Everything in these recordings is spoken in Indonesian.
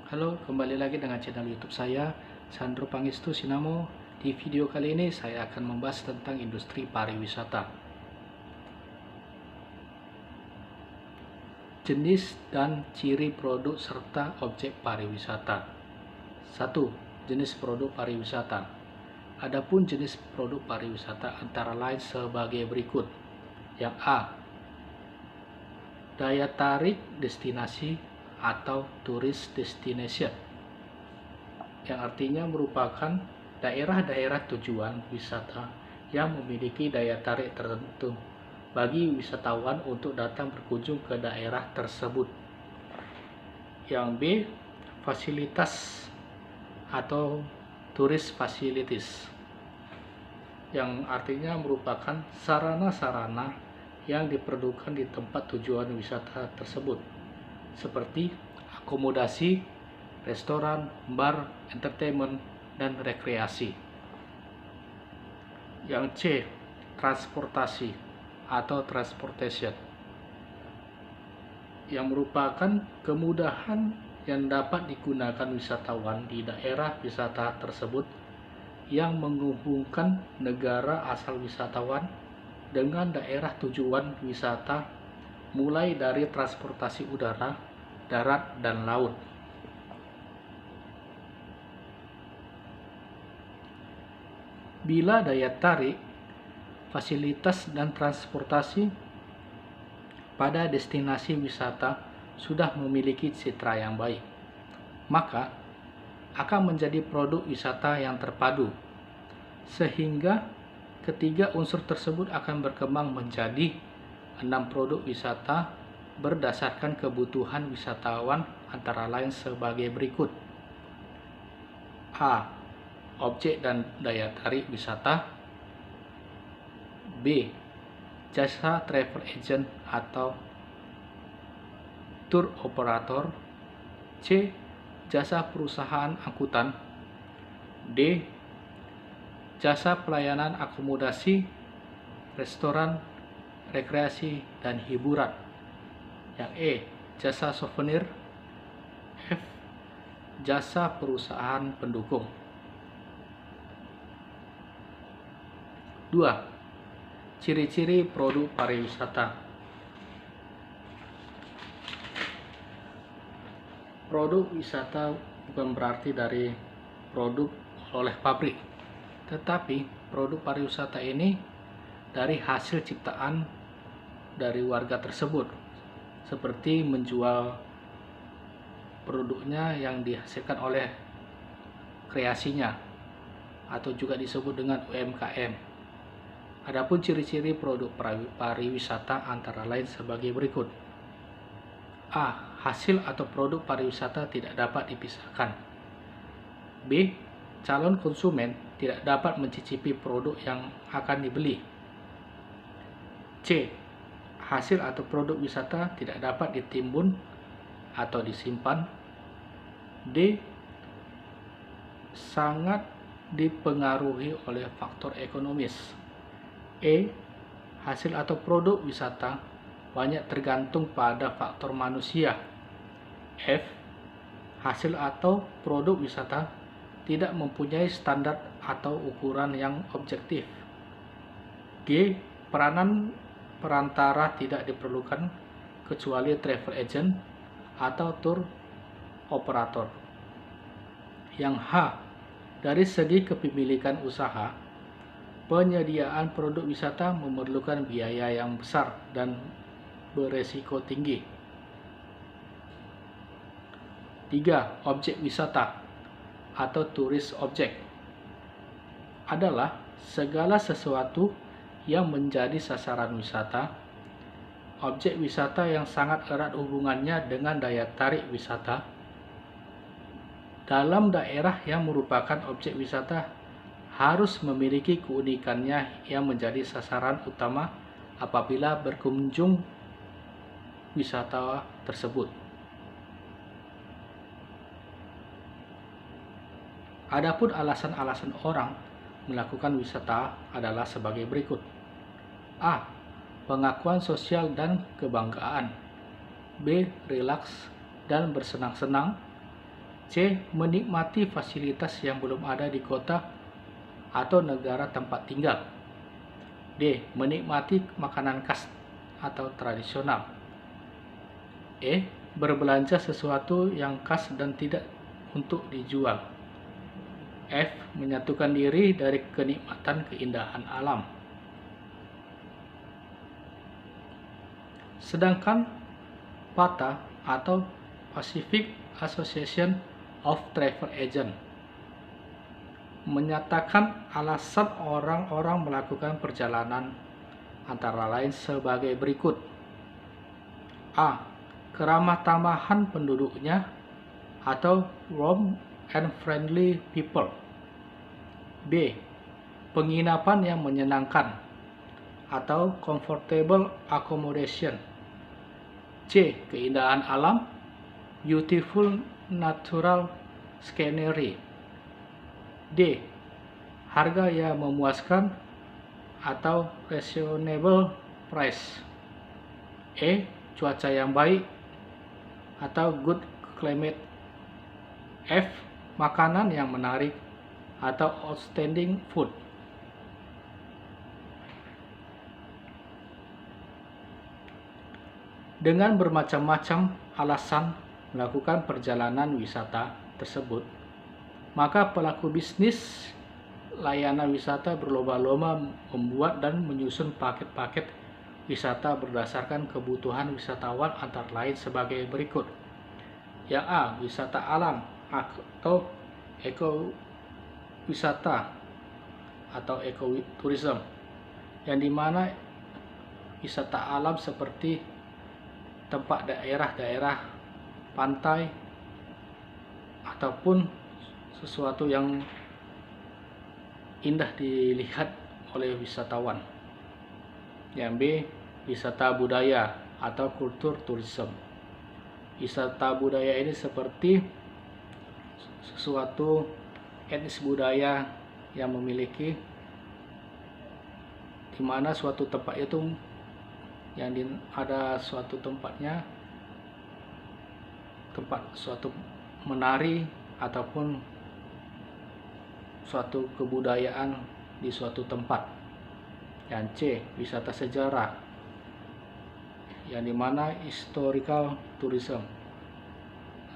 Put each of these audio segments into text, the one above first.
Halo, kembali lagi dengan channel YouTube saya, Sandro Pangestu Sinamo. Di video kali ini saya akan membahas tentang industri pariwisata. Jenis dan ciri produk serta objek pariwisata. 1. Jenis produk pariwisata. Adapun jenis produk pariwisata antara lain sebagai berikut. Yang A. Daya tarik destinasi atau tourist destination, yang artinya merupakan daerah-daerah tujuan wisata yang memiliki daya tarik tertentu bagi wisatawan untuk datang berkunjung ke daerah tersebut. Yang B. Fasilitas atau tourist facilities, yang artinya merupakan sarana-sarana yang diperlukan di tempat tujuan wisata tersebut, seperti akomodasi, restoran, bar, entertainment, dan rekreasi. Yang C. Transportasi atau transportation, yang merupakan kemudahan yang dapat digunakan wisatawan di daerah wisata tersebut yang menghubungkan negara asal wisatawan dengan daerah tujuan wisata, mulai dari transportasi udara, darat, dan laut. Bila daya tarik, fasilitas, dan transportasi pada destinasi wisata sudah memiliki citra yang baik, maka akan menjadi produk wisata yang terpadu, sehingga ketiga unsur tersebut akan berkembang menjadi 6 produk wisata berdasarkan kebutuhan wisatawan, antara lain sebagai berikut. A. Objek dan daya tarik wisata. B. Jasa travel agent atau tour operator. C. Jasa perusahaan angkutan. D. Jasa pelayanan akomodasi, restoran, rekreasi, dan hiburan. Yang E. Jasa souvenir. F. Jasa perusahaan pendukung. 2. Ciri-ciri produk pariwisata. Produk wisata bukan berarti dari produk oleh pabrik, tetapi produk pariwisata ini dari hasil ciptaan dari warga tersebut, seperti menjual produknya yang dihasilkan oleh kreasinya, atau juga disebut dengan UMKM. Adapun ciri-ciri produk pariwisata antara lain sebagai berikut. A. Hasil atau produk pariwisata tidak dapat dipisahkan. B. Calon konsumen tidak dapat mencicipi produk yang akan dibeli. C. Hasil atau produk wisata tidak dapat ditimbun atau disimpan. D. Sangat dipengaruhi oleh faktor ekonomis. E. Hasil atau produk wisata banyak tergantung pada faktor manusia. F. Hasil atau produk wisata tidak mempunyai standar atau ukuran yang objektif. G. Peranan perantara tidak diperlukan kecuali travel agent atau tour operator. Yang H. Dari segi kepemilikan usaha, penyediaan produk wisata memerlukan biaya yang besar dan beresiko tinggi. 3. Objek wisata atau tourist object adalah segala sesuatu yang menjadi sasaran wisata. Objek wisata yang sangat erat hubungannya dengan daya tarik wisata. Dalam daerah yang merupakan objek wisata harus memiliki keunikannya yang menjadi sasaran utama apabila berkunjung wisata tersebut. Adapun alasan-alasan orang melakukan wisata adalah sebagai berikut. A. Pengakuan sosial dan kebanggaan. B. Rilaks dan bersenang-senang. C. Menikmati fasilitas yang belum ada di kota atau negara tempat tinggal. D. Menikmati makanan khas atau tradisional. E. Berbelanja sesuatu yang khas dan tidak untuk dijual. F. Menyatukan diri dari kenikmatan keindahan alam. Sedangkan PATA atau Pacific Association of Travel Agent menyatakan alasan orang-orang melakukan perjalanan antara lain sebagai berikut. A. Keramah tamahan penduduknya atau warm and friendly people. B. Penginapan yang menyenangkan atau comfortable accommodation. C. Keindahan alam, beautiful natural scenery. D. Harga yang memuaskan atau reasonable price. E. Cuaca yang baik atau good climate. F. Makanan yang menarik atau outstanding food. Dengan bermacam-macam alasan melakukan perjalanan wisata tersebut, maka pelaku bisnis layanan wisata berlomba-lomba membuat dan menyusun paket-paket wisata berdasarkan kebutuhan wisatawan antara lain sebagai berikut. Yang A. Wisata alam atau ekowisata atau ekoturism, yang dimana wisata alam seperti tempat daerah-daerah pantai ataupun sesuatu yang indah dilihat oleh wisatawan. Yang B. Wisata budaya atau kultur tourism. Wisata budaya ini seperti sesuatu etnis budaya yang memiliki di mana suatu tempat itu yang ada suatu tempatnya tempat suatu menari ataupun suatu kebudayaan di suatu tempat. Yang C. Wisata sejarah, yang dimana historical tourism.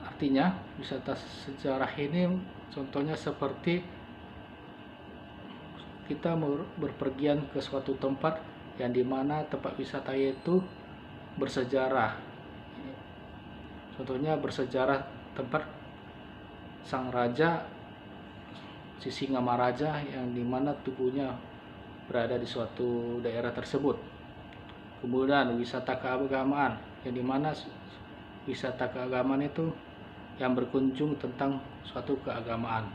Artinya wisata sejarah ini contohnya seperti kita berpergian ke suatu tempat yang dimana tempat wisata itu bersejarah. Contohnya bersejarah tempat sang raja Sisingamaraja yang dimana tubuhnya berada di suatu daerah tersebut. Kemudian wisata keagamaan, yang dimana wisata keagamaan itu yang berkunjung tentang suatu keagamaan.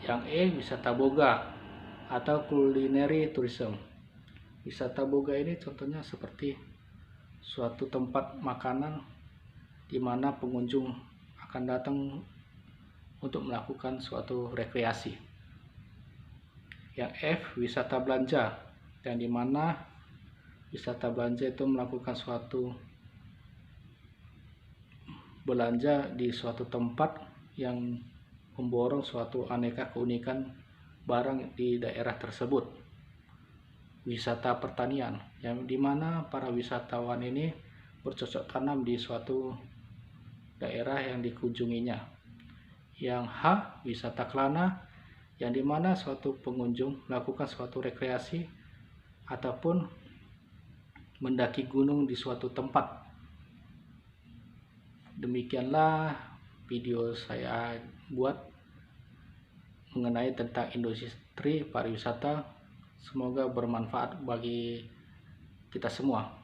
Yang E. Wisata boga atau culinary tourism. Wisata boga ini contohnya seperti suatu tempat makanan di mana pengunjung akan datang untuk melakukan suatu rekreasi. Yang F. Wisata belanja, yang dimana wisata belanja itu melakukan suatu belanja di suatu tempat yang memborong suatu aneka keunikan barang di daerah tersebut. Wisata pertanian, yang dimana para wisatawan ini bercocok tanam di suatu daerah yang dikunjunginya. Yang H. Wisata kelana, yang dimana suatu pengunjung melakukan suatu rekreasi ataupun mendaki gunung di suatu tempat. Demikianlah video saya buat mengenai tentang industri pariwisata. Semoga bermanfaat bagi kita semua.